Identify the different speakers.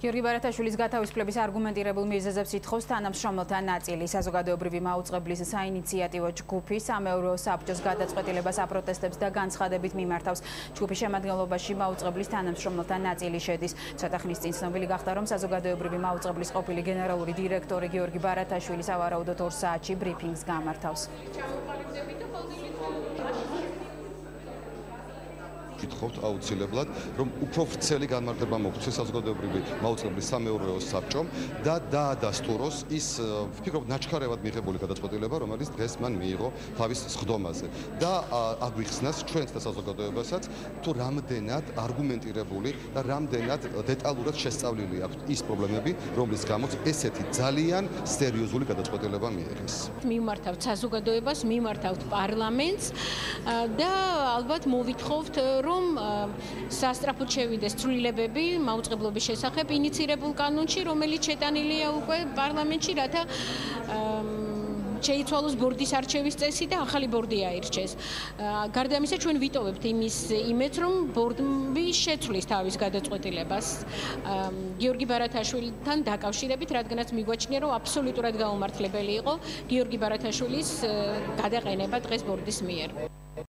Speaker 1: გიორგი ბარათაშვილის გათავისუფლების არგუმენტირებულ მიზეზებს ითხოვს თანამშრომელთა ნაწილი. საზოგადოებრივი მაუწყებლის საინიციატივო ჯგუფი სამეურვეო საბჭოს გადაწყვეტილებას აპროტესტებს და განცხადებით მიმართავს. ჯგუფის შემადგენლობაში მაუწყებლის თანამშრომელთა ნაწილი შედის. ცოტა ხნის წინ ცნობილი გახდა, რომ საზოგადოებრივი მაუწყებლის ყოფილი გენერალური დირექტორი გიორგი ბარათაშვილი სავარაუდოდ 2 საათში ბრიფინგს გამართავს.
Speaker 2: გითხოვთ აუცილებლად, რომ უფრო ვრცელი განმარტება მოგვცეს საზოგადოებრივი მაუწყებლის სამეურვეო საბჭომ და დაადასტუროს ის ვფიქრობ ნაჩქარევად მიღებული გადაწყვეტილება, რომელიც დღეს მან მიიღო თავის სხდომაზე და აგვიხსნას ჩვენს და საზოგადოებასაც თუ რამდენად არგუმენტირებული და რამდენად დეტალურად შესწავლილი აქვს ის პრობლემები, რომლის გამოც ესეთი ძალიან სერიოზული გადაწყვეტილება მიიღეს.
Speaker 3: მივმართავთ საზოგადოებას, მივმართავთ პარლამენტს და ალბათ მოვითხოვთ რომ სასტრაფოდ შევიდეს ცვლილებები მაუწყებლობის შესახებ ინიცირებულ კანონში, რომელიც შეტანილია უკვე პარლამენტში, რათა შეიცვალოს ბორდის არჩევის წესი და ახალი ბორდი აირჩეს. გარდა ამისა, ჩვენ ვიტოვებთ იმის იმედს, რომ ბორდი შეცვლის თავის გადაწყვეტილებას გიორგი ბარათაშვილთან დაკავშირებით, რადგანაც მიგვაჩნია, რომ აბსოლუტურად გაუმართლებელი იყო გიორგი ბარათაშვილის გადაყენება დღეს ბორდის მიერ.